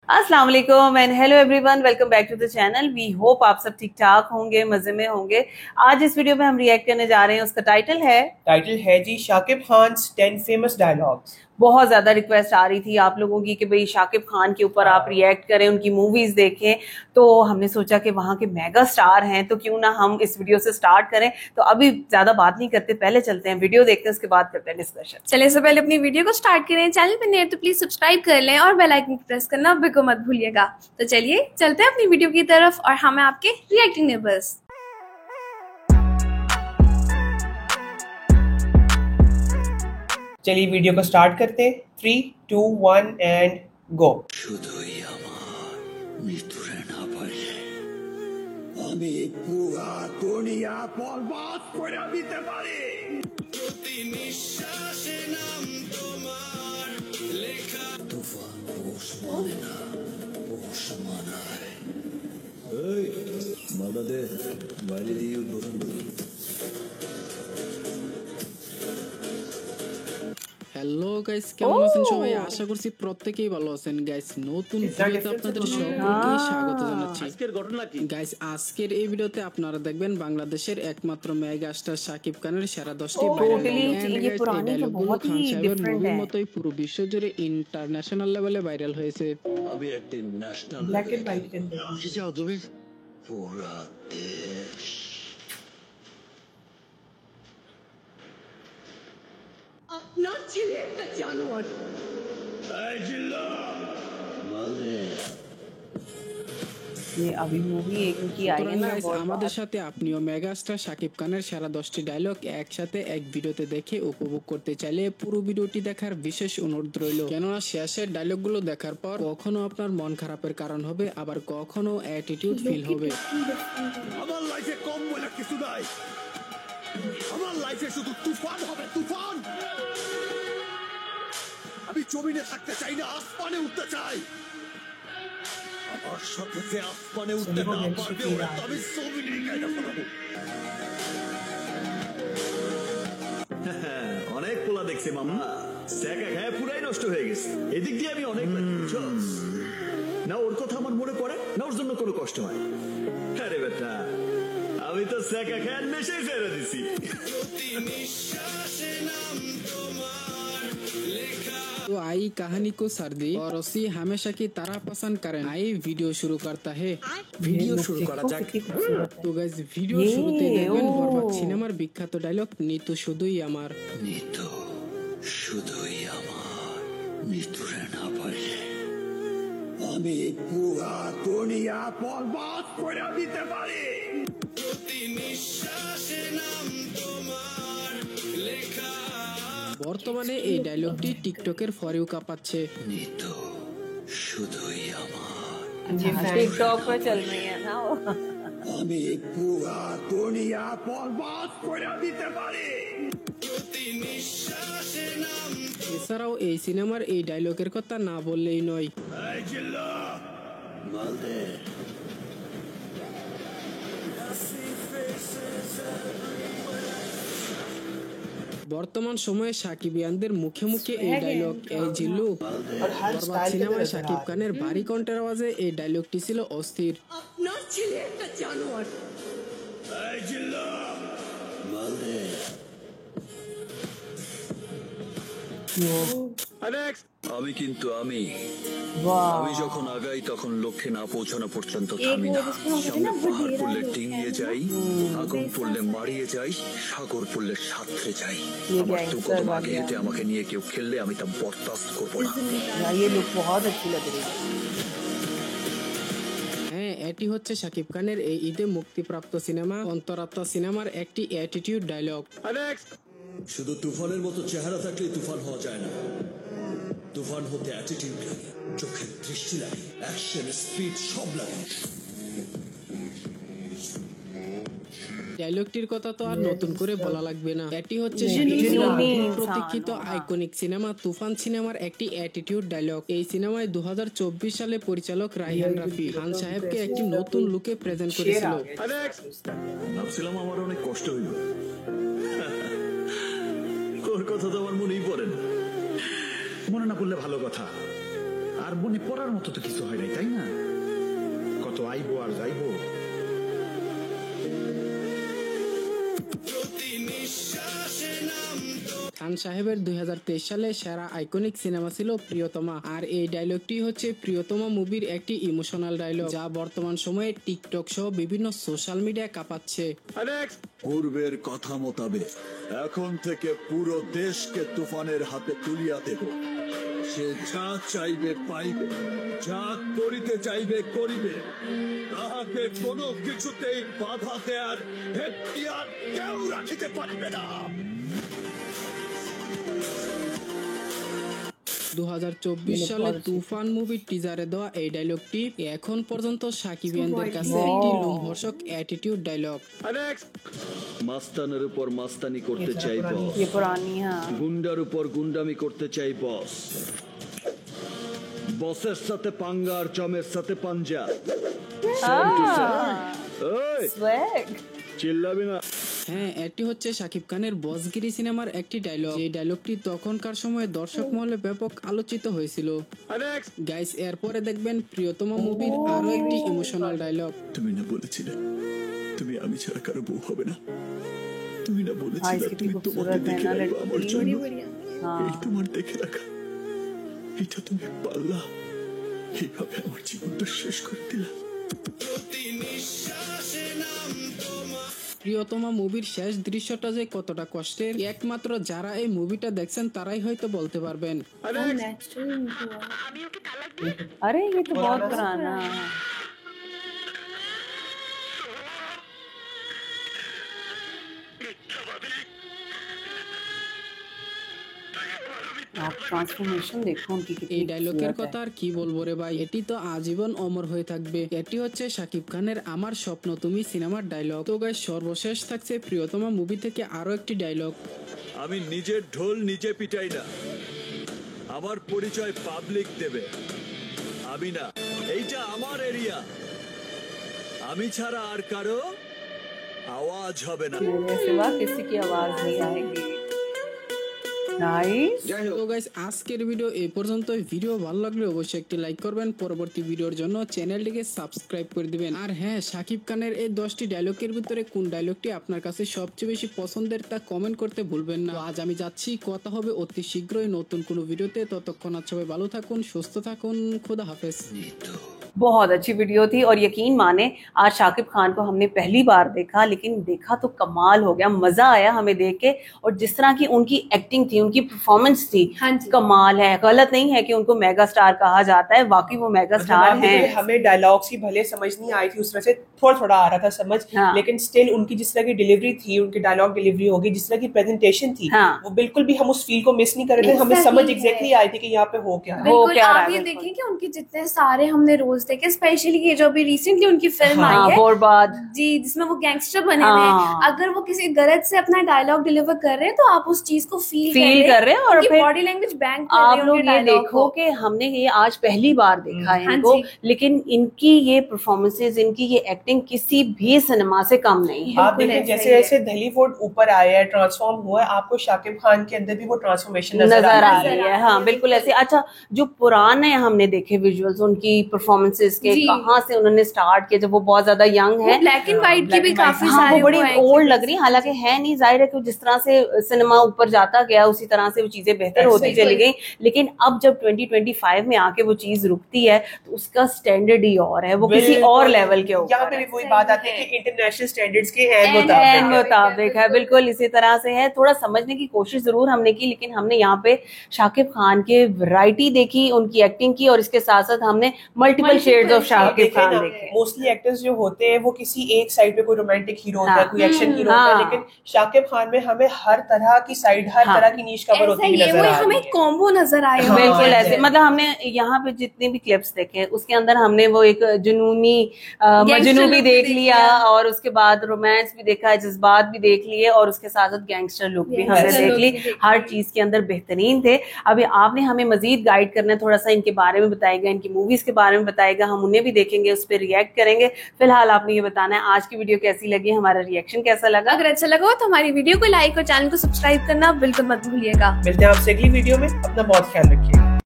अस्सलाम वालेकुम and hello everyone, welcome back to the channel. We hope आप सब ठीक ठाक होंगे, मजे में होंगे। आज इस वीडियो में हम रिएक्ट करने जा रहे हैं, उसका टाइटल है जी शाकिब खान्स 10 फेमस डायलॉग्स। बहुत ज्यादा रिक्वेस्ट आ रही थी आप लोगों की कि भाई शाकिब खान के ऊपर आप रिएक्ट करें, उनकी मूवीज देखें। तो हमने सोचा कि वहां के मेगा स्टार हैं तो क्यों ना हम इस वीडियो से स्टार्ट करें। तो अभी ज्यादा बात नहीं करते, पहले चलते हैं वीडियो देखते हैं, उसके बाद करते हैं डिस्कशन। चलिए इससे पहले अपनी वीडियो को स्टार्ट करें। चैनल पे नए हैं तो प्लीज सब्सक्राइब कर लें और बेल आइकन प्रेस करना बिल्कुल मत भूलिएगा। तो चलिए चलते हैं अपनी वीडियो की तरफ और हम आपके रिएक्टिंग नेबर्स। चलिए वीडियो को स्टार्ट करते हैं। 3, 2, 1 एंड गो। শুধুই আমার মৃত্যুরে না পারলে আমি পুরা দুনিয়া বরবাদ করে দিতে পারি। প্রতি নিঃশ্বাসে নাম তোমার লেখা। তুফান পোষ মানে না, পোষ মানায়। এই মাদা দে, বাইরে দিয়ে উদ্বোধন করি। হ্যালো গাইস, কেমন আছেন সবাই? আশা করছি প্রত্যেকেই ভালো আছেন। গাইস নতুন ভিডিওতে আপনাদের সকলকে স্বাগত জানাচ্ছি। আজকের ঘটনা কি? গাইস আজকের এই ভিডিওতে আপনারা দেখবেন বাংলাদেশের একমাত্র মেগা স্টার শাকিব খানের সেরা 10টি মুভির মতোই পুরো বিশ্ব জুড়ে ইন্টারন্যাশনাল লেভেলে ভাইরাল হয়েছে। আমি একটি ন্যাশনাল ব্ল্যাক এন্ড হোয়াইট কি চাও তুমি? পুরা দেশ আপনার ছেলে একটা জানোয়ার। ये अभी मूवी एक की आई है ना, গাইস আমাদের সাথে আপনিও মেগা স্টার শাকিব খানের সেরা 10টি ডায়লগ একসাথে এক ভিডিওতে দেখে উপভোগ করতে চাইলে পুরো ভিডিওটি দেখার বিশেষ অনুরোধ রইল। কেননা শেষের ডায়লগগুলো দেখার পর কখনো আপনার মন খারাপের কারণ হবে, আবার কখনো অ্যাটিটিউড ফিল হবে। আমার লাইফে কম বলে কিছু নাই। আমার লাইফে শুধু তুফান হবে, তুফান। আমি জমিনে থাকতে চাই না, আসমানে উঠতে চাই। আমার সাথে যে আসমানে উঠতে না পারবে ওরা তো আমি জমিনে গাইতে পারবো। অনেক পোলা দেখছি মামা, স্যাকা খায় পুরাই নষ্ট হয়ে গেছে। এদিক দিয়ে আমি অনেক না ওর কথা আমার মনে পড়ে না ওর জন্য কোনো কষ্ট হয়। আরে বেটা আমি তো স্যাকা খায় নেশাই ছেড়ে দিছি। तो आई कहानी को सर्दी और उसी हमेशा की तरह पसंद करें। आई वीडियो शुरू करता है। ভিডিও শুরু করা যাক। তো গাইস ভিডিও শুরুতে দেখবেন বরবাদ সিনেমার বিখ্যাত ডায়লগ নিতু শুধুই আমার। নিতু শুধুই আমার মৃত্যুরে না পারলে আমি পুরা দুনিয়া বরবাদ করে দিতে পারি। প্রতি নিঃশ্বাসে নাম তোমার লেখা। বর্তমানে এই ডায়লগটি টিকটকের ফরেও কাঁপাচ্ছে। নিতু শুধুই আমার टिकटॉक पर चल रही है ना वो। আমি পুরা দুনিয়া বরবাদ করে দিতে পারি। প্রতি নিঃশ্বাসে নাম এছাড়াও এই সিনেমার এই ডায়লগের কথা না বললেই নয়। এই জিল্লা মালদে বর্তমান সময়ে সাকিবিয়ানদের মুখে মুখে এই ডায়লগ এই জিল্লু। বরবাদ সিনেমায় শাকিব খানের ভারী কণ্ঠের আওয়াজে এই ডায়লগটি ছিল অস্থির। আপনার ছেলে একটা জানোয়ার। এই জিল্লা মালদে আমি কিন্তু আমি যখন আগাই তখন লক্ষ্যে না পৌঁছানো পর্যন্ত থামি না। সামনে পাহাড় পড়লে ডিঙিয়ে যাই, আগুন পড়লে মারিয়ে যাই, সাগর পড়লে সাঁতরে যাই। আমার তো কত আগে হেঁটে আমাকে নিয়ে কেউ খেললে আমি তা বরদাস্ত করবো না। ये लुक बहुत अच्छी लग रही है। হ্যাঁ, এটি হচ্ছে শাকিব খানের এই ঈদে মুক্তিপ্রাপ্ত সিনেমা অন্তরাত্মা সিনেমার একটি অ্যাটিটিউড ডায়লগ। শুধু তুফানের মতো চেহারা থাকলে তুফান হওয়া যায় না। তুফান হতে অ্যাটিটিউড লাগে, চোখের দৃষ্টি লাগে, অ্যাকশন স্পিড সব লাগে। ডায়লগটির কথা তো আর নতুন করে বলা লাগবে না। এটি হচ্ছে প্রতীক্ষিত আইকনিক সিনেমা তুফান সিনেমার একটি অ্যাটিটিউড ডায়লগ। এই সিনেমায় 2024 সালে পরিচালক রায়হান রাফি খান সাহেবকে একটি নতুন লুকে প্রেজেন্ট করেছিল। ভাবছিলাম আমার অনেক কষ্ট হইল, ওর কথা তো আমার মনেই পড়ে না। মনে না পড়লে ভালো কথা। আর মনে পড়ার মতো তো কিছু হয় নাই, তাই না? কত আইবো আর যাইবো। খান সাহেবের 2023 সালে সেরা আইকনিক সিনেমা ছিল প্রিয়তমা, আর এই ডায়লগটি হচ্ছে প্রিয়তমা মুভির একটি ইমোশনাল ডায়লগ যা বর্তমান সময়ে টিকটক সহ বিভিন্ন সোশ্যাল মিডিয়া কাঁপাচ্ছে। পূর্বের কথা মোতাবেক এখন থেকে পুরো দেশকে তুফানের হাতে তুলিয়া দেব। সে যা চাইবে পাইবে, যা করিতে চাইবে করিবে, তাহাকে কোনো কিছুতেই বাধা দেয়ার এখতিয়ার কেউ রাখিতে পারবে না। 2024 সালে তুফান মুভির টিজারে দেওয়া এই ডায়লগটি এখন পর্যন্ত সাকিবিয়ানদের কাছে একটি লোমহর্ষক অ্যাটিটিউড ডায়লগ। মাস্তানের উপর মাস্তানি করতে চাই বস, গুন্ডার উপর গুন্ডামি করতে চাই বস, বসের সাথে পাঙ্গা আর চমের সাথে পাঞ্জা। চিল্লাবি না। হ্যাঁ, এটি হচ্ছে শাকিব খানের বসগিরি সিনেমার একটি ডায়লগ। এই ডায়লগটি তখনকার সময়ে দর্শক মহলে ব্যাপক আলোচিত হয়েছিল। গাইস, এরপরে দেখবেন প্রিয়তমা মুভির আরো একটি ইমোশনাল ডায়লগ। তুমি না বলেছিলে তুমি আমি ছাড়া কারো বউ হবে না? তুমি না বলেছিলে তুমি তোমাকে দেখে রাখো আমার জন্য? এই তোমার দেখে রাখা, এটা তুমি পারলা। এইভাবে আমার জীবনটা শেষ করে দিলা। প্রিয়তমা মুভির শেষ দৃশ্যটা যে কতটা কষ্টের একমাত্র যারা এই মুভিটা দেখছেন তারাই হয়তো বলতে পারবেন। अरे ये तो बहुत पुराना है। आप ट्रांसफॉर्मेशन देखो उनकी कितनी এই ডায়লগের কথা আর কি বলবো রে ভাই, এটি তো আজীবন অমর হয়ে থাকবে। এটি হচ্ছে শাকিব খানের আমার স্বপ্ন তুমি সিনেমার ডায়লগ। তো গাইস, সর্বশেষ থাকছে প্রিয়তমা মুভি থেকে আরো একটি ডায়লগ। আমি নিজের ঢোল নিজে পিটাই না, আমার পরিচয় পাবলিক দেবে। আমি না, এইটা আমার এরিয়া, আমি ছাড়া আর কারো আওয়াজ হবে না। मेरे सिवा किसी की आवाज नहीं आएगी। नाइस। তো গাইস, আজকের ভিডিও এই পর্যন্তই। ভিডিও ভালো লাগলে অবশ্যই একটি লাইক করবেন, পরবর্তী ভিডিওর জন্য চ্যানেলটিকে সাবস্ক্রাইব করে দিবেন। আর হ্যাঁ, শাকিব খানের এই 10টি ডায়লগের ভিতরে কোন ডায়লগটি আপনার কাছে সবচেয়ে বেশি পছন্দের তা কমেন্ট করতে ভুলবেন না। আজ আমি যাচ্ছি, কথা হবে অতি শীঘ্রই নতুন কোনো ভিডিওতে। ততক্ষণ সবাই ভালো থাকুন, সুস্থ থাকুন, খোদা হাফেজ। बहुत अच्छी वीडियो थी और यकीन माने आज शाकिब खान को हमने पहली बार देखा, लेकिन देखा तो कमाल हो गया, मजा आया हमें देख के। और जिस तरह की उनकी एक्टिंग थी, उनकी परफॉर्मेंस थी, कमाल है। गलत नहीं है कि उनको मेगा स्टार कहा जाता है, वाकई वो मेगा स्टार हैं। हमें डायलॉग्स की भले समझ नहीं आई थी, उसमें से थोड़ा थोड़ा आ रहा था समझ, लेकिन स्टिल उनकी जिस तरह की डिलीवरी थी, उनकी डायलॉग डिलीवरी होगी, जिस तरह की प्रेजेंटेशन थी, वो बिल्कुल भी हम उस फील को मिस नहीं कर रहे थे। हमें समझ एग्जैक्टली आई थी कि यहाँ पे हो क्या है। बिल्कुल, आप ये देखिए कि उनके जितने सारे हमने रोल्स देखे, स्पेशली ये जो अभी रिसेंटली उनकी फिल्म आई है बर्बाद जी, जिसमें वो गैंगस्टर बने हुए हैं, अगर वो किसी गरज से अपना डायलॉग डिलीवर कर रहे हैं तो आप उस चीज को फील कर रहे हैं। और फिर बॉडी लैंग्वेज बैंक आप लोग ये देखो कि हमने ये आज पहली बार देखा है इनको, लेकिन इनकी ये परफॉर्मेंसेज, इनकी ये एक्टिंग किसी भी सिनेमा से कम नहीं है। आप देखिए जैसे जैसे धली फोर्ड ऊपर आया है, ट्रांसफॉर्म हुआ है, आपको शाकिब खान के अंदर भी वो ट्रांसफॉर्मेशन नजर आ रही है। हाँ, बिल्कुल ऐसे। अच्छा, जो पुराने हमने देखे विजुअल्स उनकी परफॉर्मेंसेज के, कहाँ से उन्होंने स्टार्ट किया, जब वो बहुत ज्यादा यंग है, ब्लैक एंड व्हाइट की भी काफी हाँ, वो बड़ी ओल्ड लग रही, हालांकि है नहीं। जाहिर है कि जिस तरह से सिनेमा ऊपर जाता गया उसी तरह से वो चीजें बेहतर होती चली गई, लेकिन अब जब 2025 में आके वो चीज रुकती है तो उसका स्टैंडर्ड ही और है, वो किसी और लेवल के ऊपर। यहाँ पे भी वही बात आती है कि इंटरनेशनल स्टैंडर्ड्स के मुताबिक है, बिल्कुल इसी तरह से है। थोड़ा समझने की कोशिश जरूर हमने की, लेकिन हमने यहाँ पे शाकिब खान के वैरायटी देखी, उनकी एक्टिंग की, और इसके साथ साथ हमने multiple shades of Shakib Khan देखे। मोस्टली एक्टर्स जो होते हैं वो किसी एक साइड पे कोई रोमांटिक हीरो होता है, कोई एक्शन हीरो होता है, लेकिन शाकिब खान में हमें हर तरह की साइड, हर तरह की नीश कवर होती है, हमें कॉम्बो नजर आया। बिल्कुल ऐसे, मतलब हमने यहाँ पे जितने भी क्लिप्स देखे उसके अंदर हमने वो एक जुनूनी मजनू भी देख लिया, और उसके बाद रोमांस भी देखा, जज्बात भी देख लिए, और उसके साथ साथ गैंगस्टर लुक भी हमने देख ली। हर चीज के अंदर बेहतरीन थे। अभी आपने हमें मजीद गाइड करना है, थोड़ा सा इनके बारे में बताएगा, इनकी मूवीज के बारे में बताएगा, हम उन्हें भी देखेंगे, उस पर रिएक्ट करेंगे। फिलहाल आपने ये बताना है आज की वीडियो कैसी लगी, हमारा रिएक्शन कैसा लगा। अगर अच्छा लगा तो हमारी वीडियो को लाइक और चैनल को सब्सक्राइब करना बिल्कुल मत भूलिएगा। मिलते हैं आपसे अगली वीडियो में, अपना बहुत ख्याल रखिएगा।